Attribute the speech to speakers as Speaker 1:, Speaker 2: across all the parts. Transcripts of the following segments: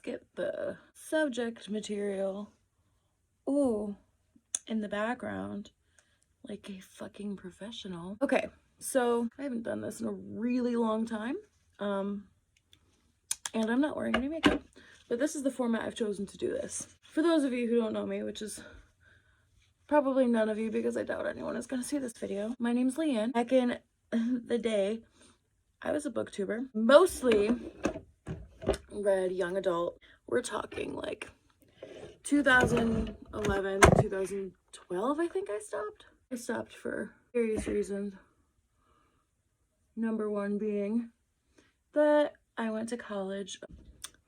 Speaker 1: get the subject material, ooh, in the background like a fucking professional. Okay, so I haven't done this in a really long time, and I'm not wearing any makeup, but this is the format I've chosen to do this. For those of you who don't know me, which is probably none of you because I doubt anyone is going to see this video, my name's Leanne. Back in the day, I was a booktuber, mostly read young adult. We're talking like 2011, 2012, I think I stopped. I stopped for various reasons. Number one being that I went to college.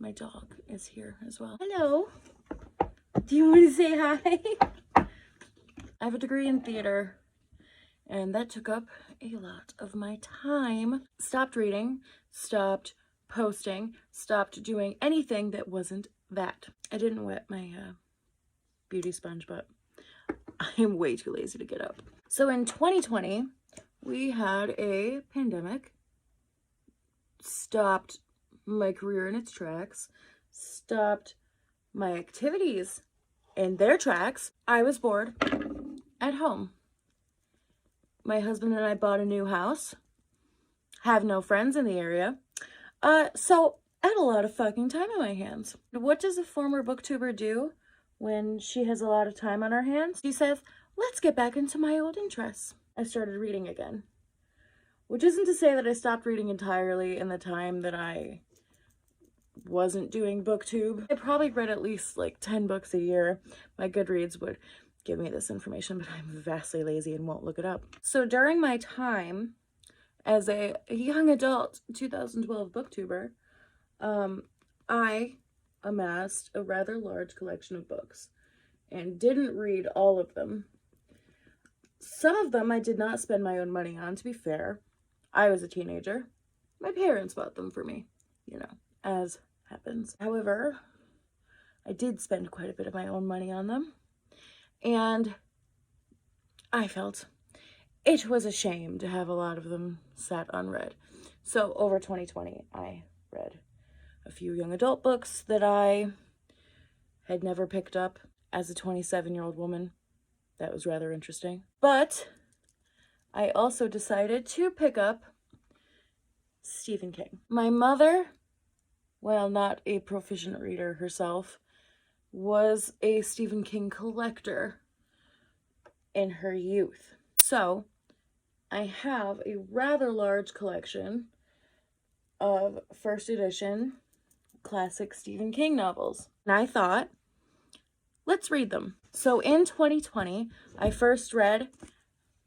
Speaker 1: My dog is here as well. Hello. Do you want to say hi? I have a degree in theater, and that took up a lot of my time. Stopped reading, stopped posting, stopped doing anything that wasn't that. I didn't wet my beauty sponge, but I am way too lazy to get up. So in 2020, we had a pandemic, stopped my career in its tracks, stopped my activities in their tracks. I was bored at home. My husband and I bought a new house, have no friends in the area, so I had a lot of fucking time on my hands. What does a former booktuber do when she has a lot of time on her hands? She says, let's get back into my old interests. I started reading again, which isn't to say that I stopped reading entirely in the time that I wasn't doing booktube. I probably read at least like 10 books a year. My Goodreads would give me this information, but I'm vastly lazy and won't look it up. So during my time as a young adult 2012 booktuber, I amassed a rather large collection of books and didn't read all of them. Some of them I did not spend my own money on, to be fair. I was a teenager. My parents bought them for me, you know, as happens. However, I did spend quite a bit of my own money on them, and I felt it was a shame to have a lot of them sat unread. So over 2020, I read a few young adult books that I had never picked up as a 27-year-old woman. That was rather interesting. But I also decided to pick up Stephen King. My mother, while not a proficient reader herself, was a Stephen King collector in her youth. So I have a rather large collection of first edition classic Stephen King novels. And I thought, let's read them. So in 2020, I first read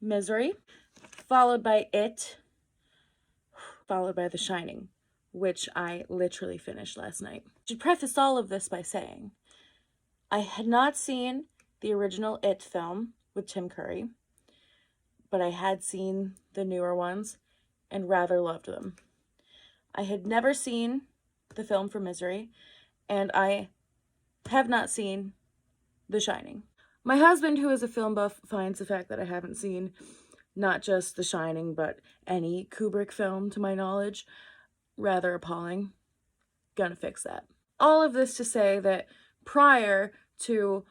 Speaker 1: Misery, followed by It, followed by The Shining, which I literally finished last night. I should preface all of this by saying I had not seen the original It film with Tim Curry, but I had seen the newer ones and rather loved them. I had never seen the film for Misery, and I have not seen The Shining. My husband, who is a film buff, finds the fact that I haven't seen not just The Shining, but any Kubrick film, to my knowledge, rather appalling. Gonna fix that. All of this to say that prior to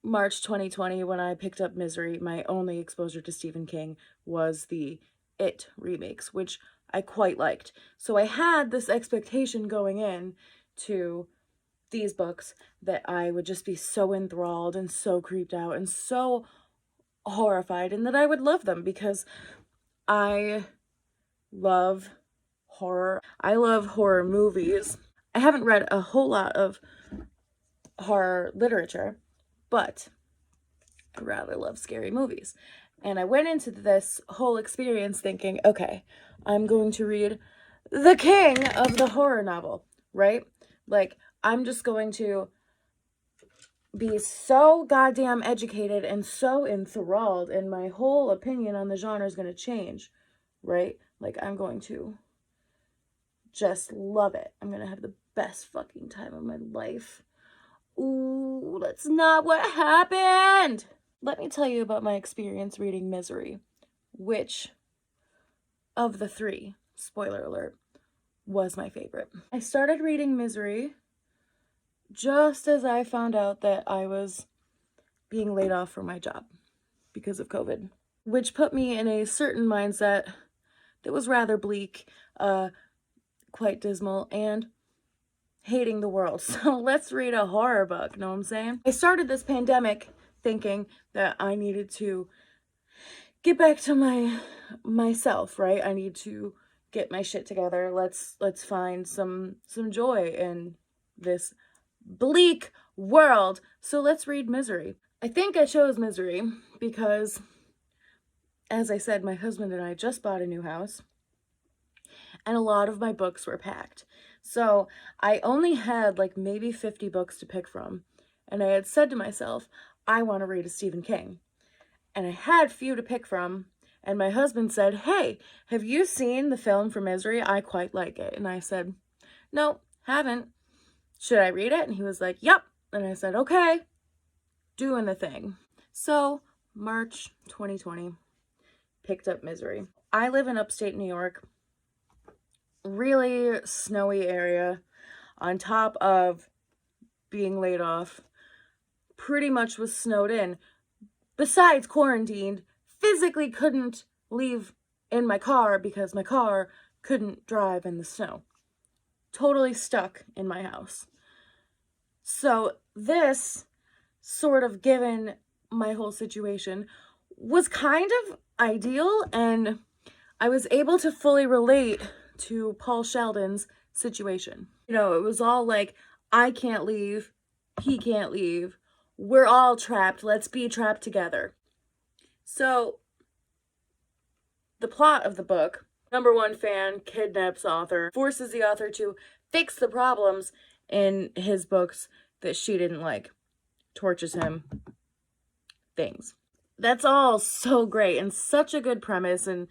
Speaker 1: March 2020, when I picked up Misery, my only exposure to Stephen King was the It remakes, which I quite liked. So I had this expectation going in to these books that I would just be so enthralled and so creeped out and so horrified, and that I would love them because I love horror. I love horror movies. I haven't read a whole lot of horror literature, but I rather love scary movies. And I went into this whole experience thinking, okay, I'm going to read the king of the horror novel, right? Like, I'm just going to be so goddamn educated and so enthralled, and my whole opinion on the genre is going to change, right? Like, I'm going to just love it. I'm going to have the best fucking time of my life. Ooh, that's not what happened. Let me tell you about my experience reading Misery, which of the three, spoiler alert, was my favorite. I started reading Misery just as I found out that I was being laid off from my job because of COVID, which put me in a certain mindset that was rather bleak, quite dismal, and hating the world. So let's read a horror book, know what I'm saying? I started this pandemic thinking that I needed to get back to myself, right? I need to get my shit together. Let's find some joy in this bleak world. So let's read Misery. I think I chose Misery because, as I said, my husband and I just bought a new house and a lot of my books were packed. So I only had like maybe 50 books to pick from. And I had said to myself, I want to read a Stephen King. And I had few to pick from. And my husband said, hey, have you seen the film for Misery? I quite like it. And I said, no, haven't. Should I read it? And he was like, yep. And I said, okay, doing the thing. So March 2020, picked up Misery. I live in upstate New York, really snowy area, on top of being laid off, pretty much was snowed in. Besides quarantined, physically couldn't leave in my car because my car couldn't drive in the snow. Totally stuck in my house. So this, sort of given my whole situation, was kind of ideal, and I was able to fully relate to Paul Sheldon's situation. You know, it was all like, I can't leave, he can't leave, we're all trapped, let's be trapped together. So, the plot of the book, number one fan kidnaps author, forces the author to fix the problems in his books that she didn't like, tortures him, things. That's all so great and such a good premise, and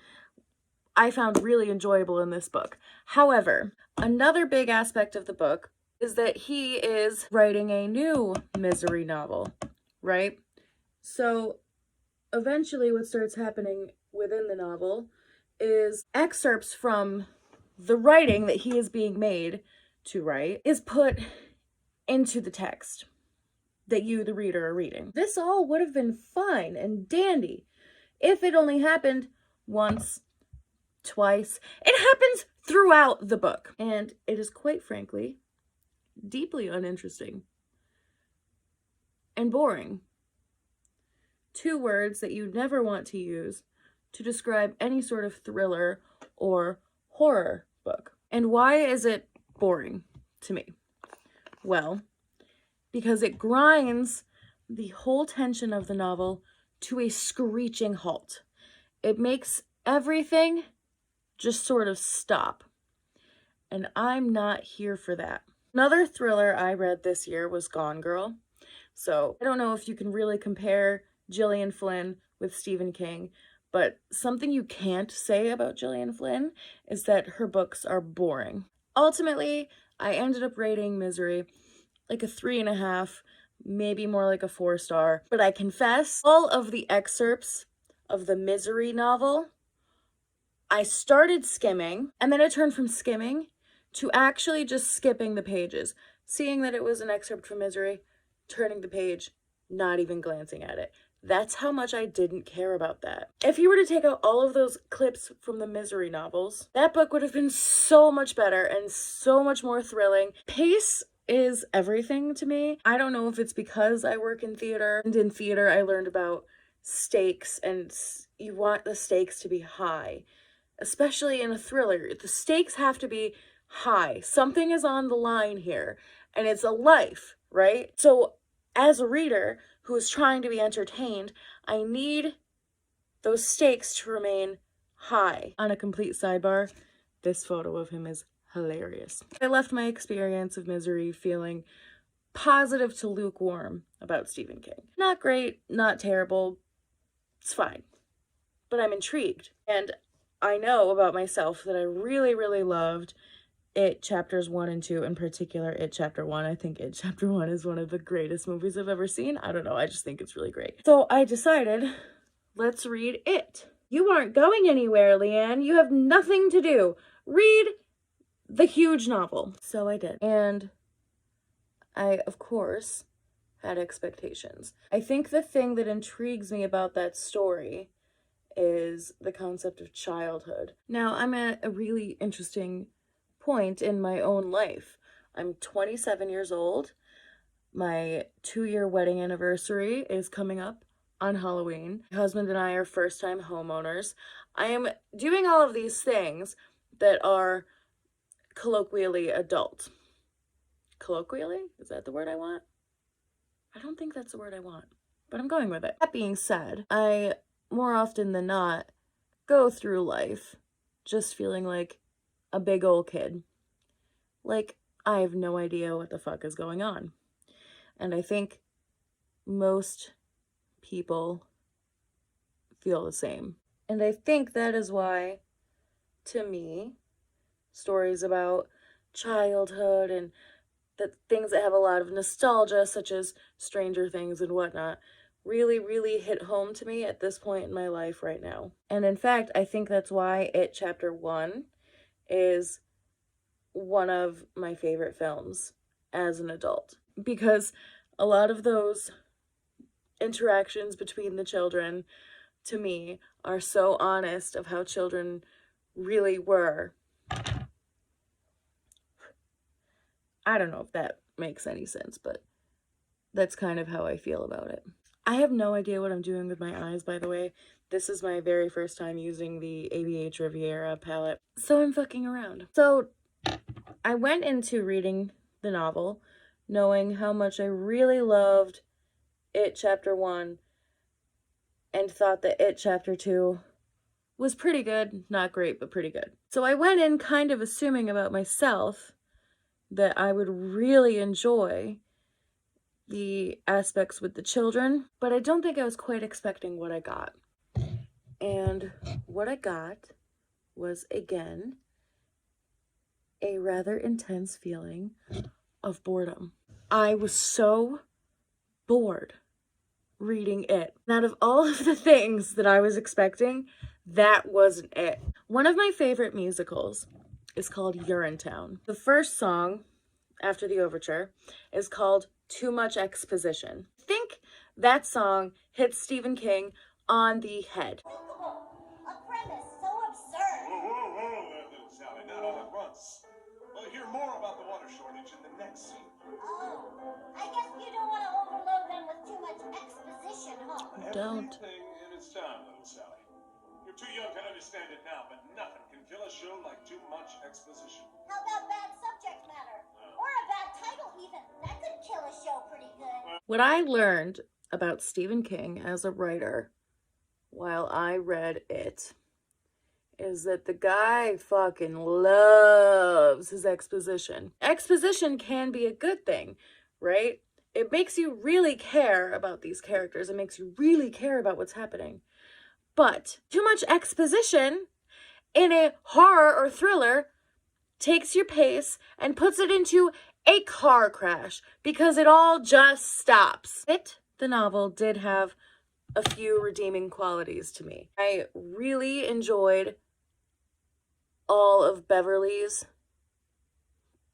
Speaker 1: I found really enjoyable in this book. However, another big aspect of the book is that he is writing a new Misery novel, right? So eventually what starts happening within the novel is excerpts from the writing that he is being made to write is put into the text that you, the reader, are reading. This all would have been fine and dandy if it only happened once, twice. It happens throughout the book, and it is quite frankly deeply uninteresting and boring. Two words that you never want to use to describe any sort of thriller or horror book. And why is it boring to me? Well, because it grinds the whole tension of the novel to a screeching halt. It makes everything just sort of stop. And I'm not here for that. Another thriller I read this year was Gone Girl. So I don't know if you can really compare Gillian Flynn with Stephen King, but something you can't say about Gillian Flynn is that her books are boring. Ultimately, I ended up rating Misery like a 3.5, maybe more like a 4-star. But I confess, all of the excerpts of the Misery novel, I started skimming, and then I turned from skimming to actually just skipping the pages, seeing that it was an excerpt from Misery, turning the page, not even glancing at it. That's how much I didn't care about that. If you were to take out all of those clips from the Misery novels, that book would have been so much better and so much more thrilling. Pace is everything to me. I don't know if it's because I work in theater, and in theater I learned about stakes, and you want the stakes to be high, especially in a thriller. The stakes have to be high. Something is on the line here, and it's a life, right? So as a reader who is trying to be entertained, I need those stakes to remain high. On a complete sidebar, this photo of him is hilarious. I left my experience of Misery feeling positive to lukewarm about Stephen King. Not great, not terrible, it's fine. But I'm intrigued. And I know about myself that I really, really loved It Chapters 1 and 2, in particular It Chapter 1. I think It Chapter 1 is one of the greatest movies I've ever seen. I don't know, I just think it's really great. So I decided, let's read it. You aren't going anywhere, Leanne. You have nothing to do. Read the huge novel. So I did. And I, of course, had expectations. I think the thing that intrigues me about that story is the concept of childhood. Now, I'm at a really interesting point in my own life. I'm 27 years old. My 2-year wedding anniversary is coming up on Halloween. My husband and I are first-time homeowners. I am doing all of these things that are colloquially adult. Colloquially? Is that the word I want? I don't think that's the word I want, but I'm going with it. That being said, I, more often than not, go through life just feeling like a big old kid. Like, I have no idea what the fuck is going on. And I think most people feel the same. And I think that is why, to me, stories about childhood and the things that have a lot of nostalgia, such as Stranger Things and whatnot, really, really hit home to me at this point in my life right now. And in fact, I think that's why It Chapter 1 is one of my favorite films as an adult. Because a lot of those interactions between the children, to me, are so honest of how children really were. I don't know if that makes any sense, but that's kind of how I feel about it. I have no idea what I'm doing with my eyes, by the way. This is my very first time using the ABH Riviera palette, so I'm fucking around. So I went into reading the novel knowing how much I really loved It Chapter 1 and thought that It Chapter 2 was pretty good. Not great, but pretty good. So I went in kind of assuming about myself that I would really enjoy the aspects with the children, but I don't think I was quite expecting what I got. And what I got was, again, a rather intense feeling of boredom. I was so bored reading it. And out of all of the things that I was expecting, that wasn't it. One of my favorite musicals is called Urinetown. The first song after the overture is called Too Much Exposition. I think that song hits Stephen King on the head.
Speaker 2: A premise so absurd. Whoa, there, little Sally, not all at once. We'll hear more about the water shortage in the next scene. Oh, I guess you don't want to overload them with too much exposition, huh?
Speaker 1: Don't.
Speaker 2: Everything in its time, little Sally. You're too young to understand it now, but nothing can kill a show like too much exposition.
Speaker 3: How about bad subject matter? Or a bad title even. That could kill a show pretty good.
Speaker 1: What I learned about Stephen King as a writer while I read it is that the guy fucking loves his exposition. Exposition can be a good thing, right? It makes you really care about these characters. It makes you really care about what's happening. But too much exposition in a horror or thriller takes your pace and puts it into a car crash because it all just stops. The novel did have a few redeeming qualities to me. I really enjoyed all of Beverly's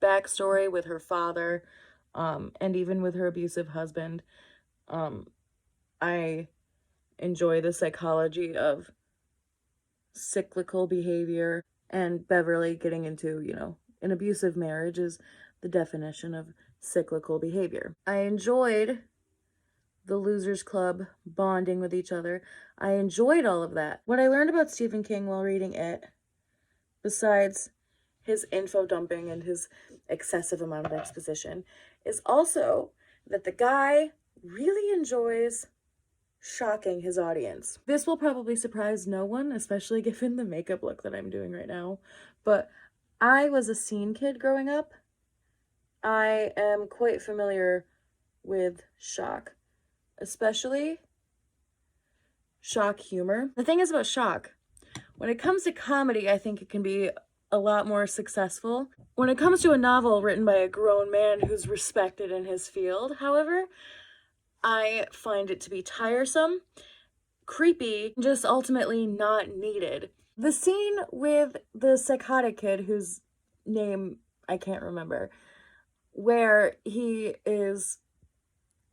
Speaker 1: backstory with her father, and even with her abusive husband. I enjoy the psychology of cyclical behavior, and Beverly getting into, an abusive marriage is the definition of cyclical behavior. I enjoyed the Losers Club bonding with each other. I enjoyed all of that. What I learned about Stephen King while reading it, besides his info dumping and his excessive amount of exposition, is also that the guy really enjoys shocking his audience. This will probably surprise no one, especially given the makeup look that I'm doing right now, but I was a scene kid growing up. I am quite familiar with shock, especially shock humor. The thing is about shock, when it comes to comedy, I think it can be a lot more successful. When it comes to a novel written by a grown man who's respected in his field, however, I find it to be tiresome, creepy, just ultimately not needed. The scene with the psychotic kid, whose name I can't remember, where he is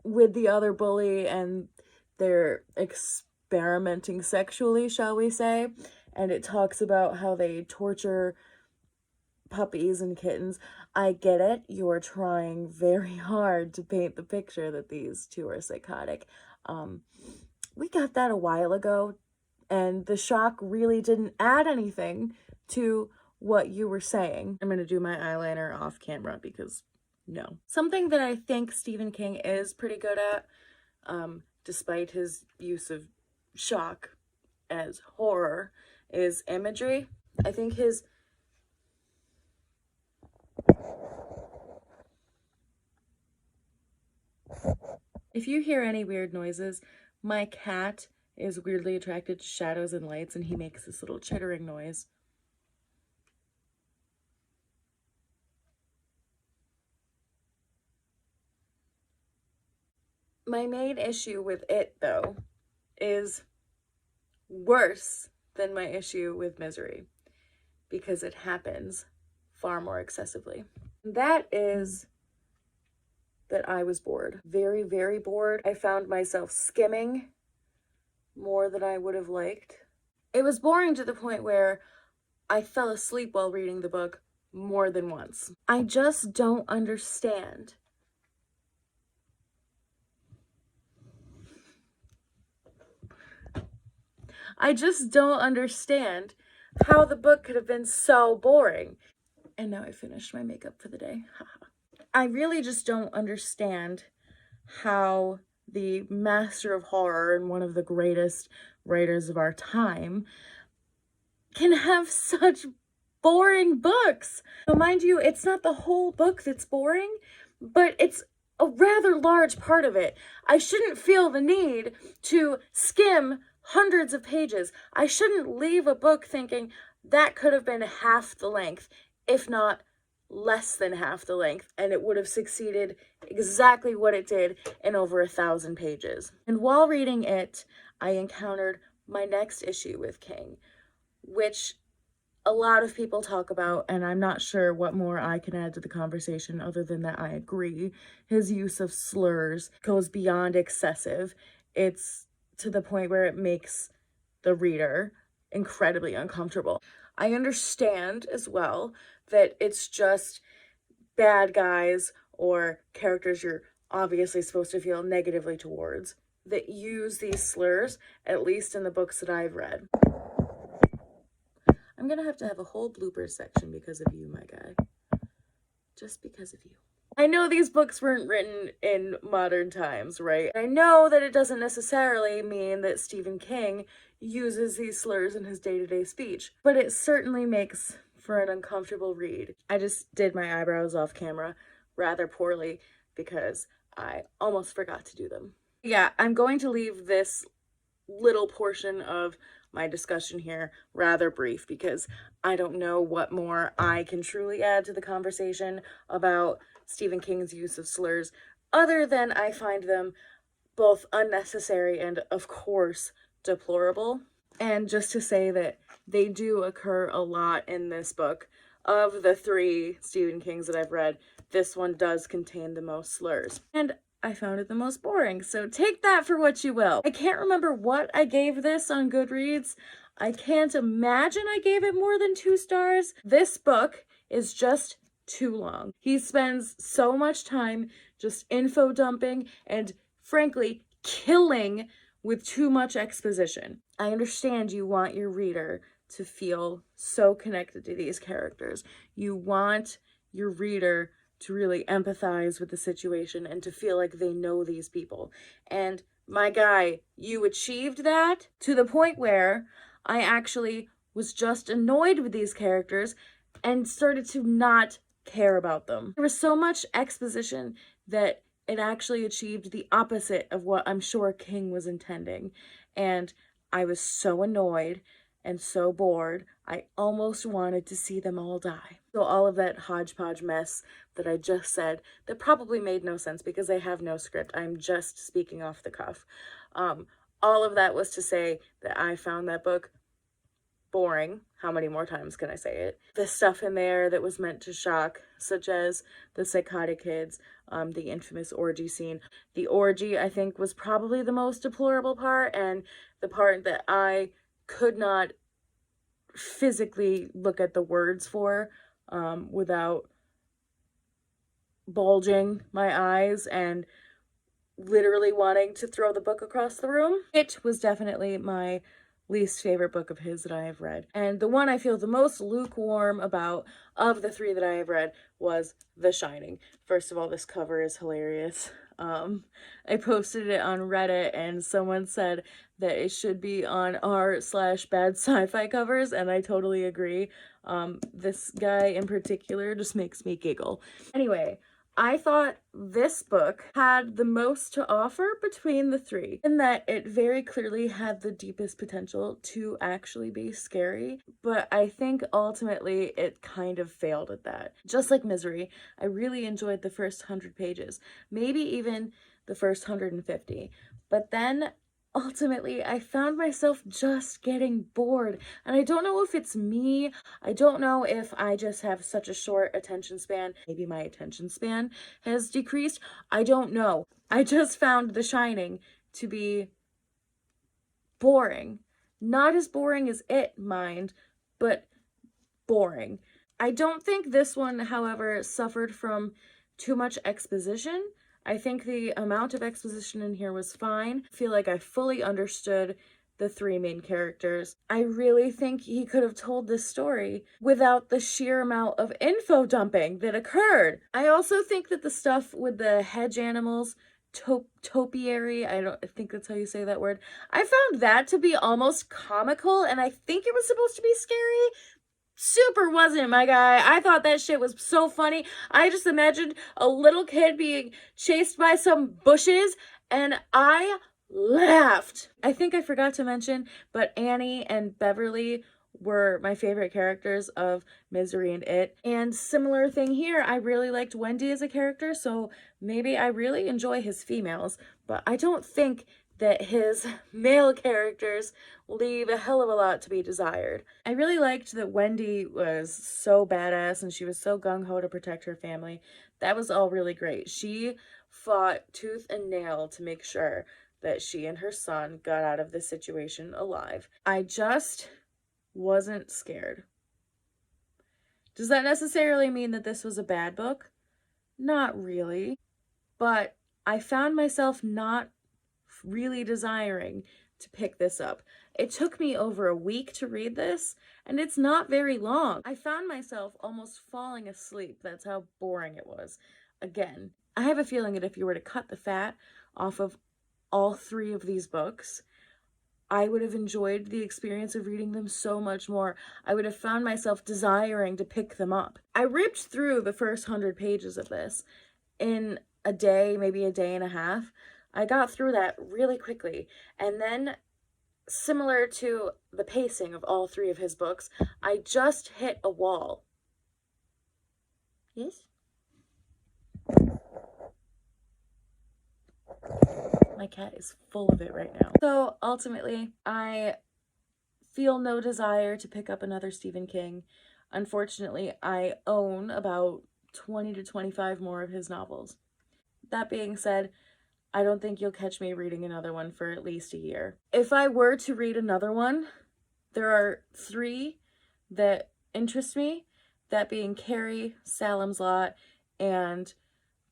Speaker 1: with the other bully and they're experimenting sexually, shall we say, and it talks about how they torture puppies and kittens. I get it. You are trying very hard to paint the picture that these two are psychotic. We got that a while ago, and the shock really didn't add anything to what you were saying. I'm gonna do my eyeliner off camera because no. Something that I think Stephen King is pretty good at, despite his use of shock as horror, is imagery. I think his if you hear any weird noises, my cat is weirdly attracted to shadows and lights, and he makes this little chittering noise. My main issue with it, though, is worse than my issue with Misery, because it happens far more excessively. That is that I was bored. Very, very bored. I found myself skimming more than I would have liked. It was boring to the point where I fell asleep while reading the book more than once. I just don't understand. I just don't understand how the book could have been so boring. And now I finished my makeup for the day. I really just don't understand how the master of horror and one of the greatest writers of our time can have such boring books. Now, mind you, it's not the whole book that's boring, but it's a rather large part of it. I shouldn't feel the need to skim hundreds of pages. I shouldn't leave a book thinking that could have been half the length, if not less than half the length, and it would have succeeded exactly what it did in over 1,000 pages. And while reading it, I encountered my next issue with King, which a lot of people talk about, and I'm not sure what more I can add to the conversation other than that I agree. His use of slurs goes beyond excessive. It's to the point where it makes the reader incredibly uncomfortable. I understand as well that it's just bad guys or characters you're obviously supposed to feel negatively towards that use these slurs, at least in the books that I've read. I'm gonna have to have a whole bloopers section because of you, my guy. Just because of you. I know these books weren't written in modern times, right? I know that it doesn't necessarily mean that Stephen King uses these slurs in his day-to-day speech, but it certainly makes for an uncomfortable read. I just did my eyebrows off camera rather poorly because I almost forgot to do them. Yeah, I'm going to leave this little portion of my discussion here rather brief because I don't know what more I can truly add to the conversation about Stephen King's use of slurs, other than I find them both unnecessary and, of course, deplorable. And just to say that they do occur a lot in this book. Of the 3 Stephen Kings that I've read, this one does contain the most slurs. And I found it the most boring, so take that for what you will. I can't remember what I gave this on Goodreads. I can't imagine I gave it more than 2 stars. This book is just too long. He spends so much time just info dumping and, frankly, killing with too much exposition. I understand you want your reader to feel so connected to these characters. You want your reader to really empathize with the situation and to feel like they know these people. And my guy, you achieved that to the point where I actually was just annoyed with these characters and started to not care about them. There was so much exposition that it actually achieved the opposite of what I'm sure King was intending. And I was so annoyed and so bored, I almost wanted to see them all die. So all of that hodgepodge mess that I just said, that probably made no sense because I have no script. I'm just speaking off the cuff. All of that was to say that I found that book boring. How many more times can I say it? The stuff in there that was meant to shock, such as the psychotic kids, the infamous orgy scene. The orgy, I think, was probably the most deplorable part, and the part that I could not physically look at the words for without bulging my eyes and literally wanting to throw the book across the room. It was definitely my least favorite book of his that I have read. And the one I feel the most lukewarm about of the three that I have read was The Shining. First of all, this cover is hilarious. I posted it on Reddit and someone said that it should be on r/bad sci-fi covers, and I totally agree. This guy in particular just makes me giggle. Anyway, I thought this book had the most to offer between the three, in that it very clearly had the deepest potential to actually be scary, but I think ultimately it kind of failed at that. Just like Misery, I really enjoyed the first 100 pages, maybe even the first 150, but then ultimately I found myself just getting bored, and I don't know if it's me. I don't know if I just have such a short attention span. Maybe my attention span has decreased. I don't know. I just found The Shining to be boring. Not as boring as It, mind, but boring. I don't think this one, however, suffered from too much exposition. I think the amount of exposition in here was fine. I feel like I fully understood the three main characters. I really think he could have told this story without the sheer amount of info dumping that occurred. I also think that the stuff with the hedge animals, topiary, I don't think that's how you say that word, I found that to be almost comical, and I think it was supposed to be scary. Super wasn't, my guy. I thought that shit was so funny. I just imagined a little kid being chased by some bushes, and I laughed. I think I forgot to mention, but Annie and Beverly were my favorite characters of Misery and It. And similar thing here, I really liked Wendy as a character, so maybe I really enjoy his females, but I don't think that his male characters leave a hell of a lot to be desired. I really liked that Wendy was so badass and she was so gung-ho to protect her family. That was all really great. She fought tooth and nail to make sure that she and her son got out of this situation alive. I just wasn't scared. Does that necessarily mean that this was a bad book? Not really. But I found myself not really desiring to pick this up. It took me over a week to read this, and it's not very long. I found myself almost falling asleep. That's how boring it was. Again, I have a feeling that if you were to cut the fat off of all three of these books, I would have enjoyed the experience of reading them so much more. I would have found myself desiring to pick them up. I ripped through the first 100 pages of this in a day, maybe a day and a half. I got through that really quickly, and then, similar to the pacing of all three of his books, I just hit a wall. Yes? My cat is full of it right now. So ultimately, I feel no desire to pick up another Stephen King. Unfortunately, I own about 20 to 25 more of his novels. That being said, I don't think you'll catch me reading another one for at least a year. If I were to read another one, there are three that interest me, that being Carrie, Salem's Lot, and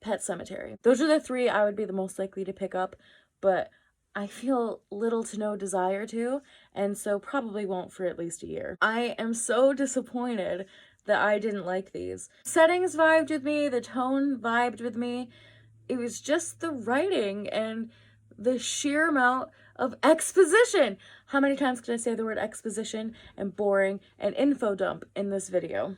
Speaker 1: Pet Sematary. Those are the three I would be the most likely to pick up, but I feel little to no desire to, and so probably won't for at least a year. I am so disappointed that I didn't like these. Settings vibed with me, the tone vibed with me. It was just the writing and the sheer amount of exposition. How many times can I say the word exposition and boring and info dump in this video?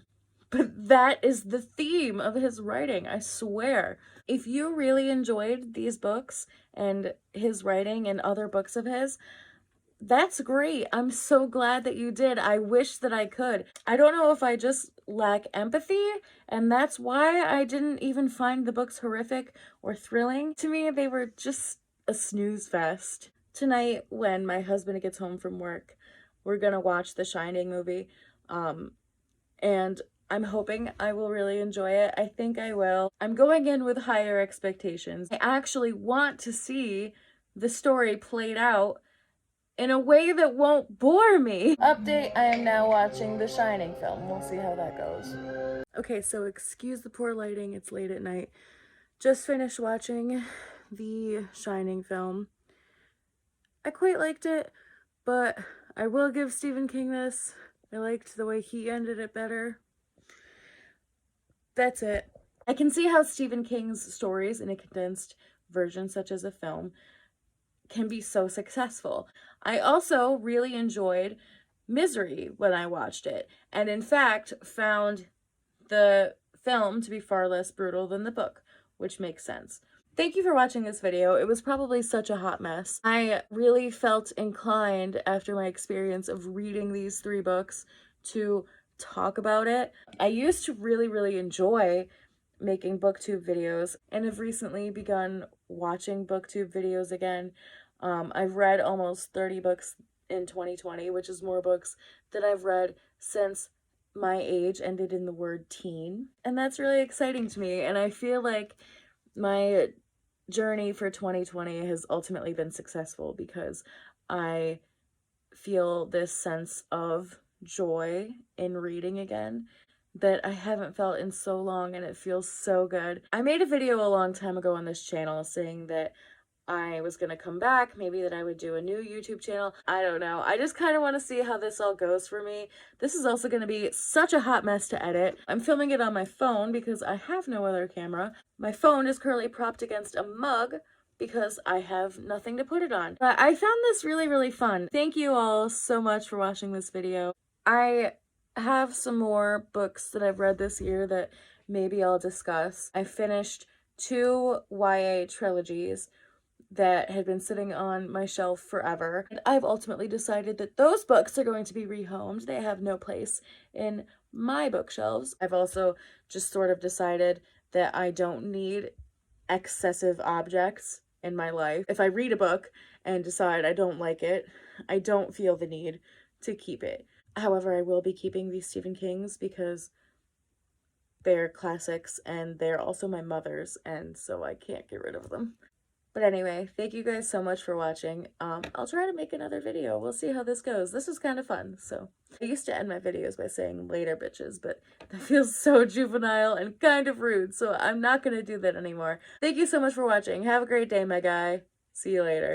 Speaker 1: But that is the theme of his writing, I swear. If you really enjoyed these books and his writing and other books of his, that's great. I'm so glad that you did. I wish that I could. I don't know if I just lack empathy, and that's why I didn't even find the books horrific or thrilling. To me, they were just a snooze fest. Tonight, when my husband gets home from work, we're gonna watch the Shining movie. And I'm hoping I will really enjoy it. I think I will. I'm going in with higher expectations. I actually want to see the story played out in a way that won't bore me. Update, I am now watching the Shining film. We'll see how that goes. Okay, so excuse the poor lighting, it's late at night. Just finished watching the Shining film. I quite liked it, but I will give Stephen King this. I liked the way he ended it better. That's it. I can see how Stephen King's stories in a condensed version, such as a film, can be so successful. I also really enjoyed Misery when I watched it, and in fact found the film to be far less brutal than the book, which makes sense. Thank you for watching this video. It was probably such a hot mess. I really felt inclined after my experience of reading these 3 books to talk about it. I used to really enjoy making booktube videos and have recently begun watching booktube videos again. I've read almost 30 books in 2020, which is more books than I've read since my age ended in the word teen. And that's really exciting to me. And I feel like my journey for 2020 has ultimately been successful because I feel this sense of joy in reading again that I haven't felt in so long, and it feels so good. I made a video a long time ago on this channel saying that I was gonna come back, maybe that I would do a new YouTube channel. I don't know. I just kind of want to see how this all goes for me. This is also gonna be such a hot mess to edit. I'm filming it on my phone because I have no other camera. My phone is currently propped against a mug because I have nothing to put it on. But I found this really fun. Thank you all so much for watching this video. I have some more books that I've read this year that maybe I'll discuss. I finished 2 YA trilogies that had been sitting on my shelf forever. And I've ultimately decided that those books are going to be rehomed. They have no place in my bookshelves. I've also just sort of decided that I don't need excessive objects in my life. If I read a book and decide I don't like it, I don't feel the need to keep it. However, I will be keeping these Stephen Kings because they're classics and they're also my mother's, and so I can't get rid of them. But anyway, thank you guys so much for watching. I'll try to make another video. We'll see how this goes. This was kind of fun, so. I used to end my videos by saying later bitches, but that feels so juvenile and kind of rude, so I'm not gonna do that anymore. Thank you so much for watching. Have a great day, my guy. See you later.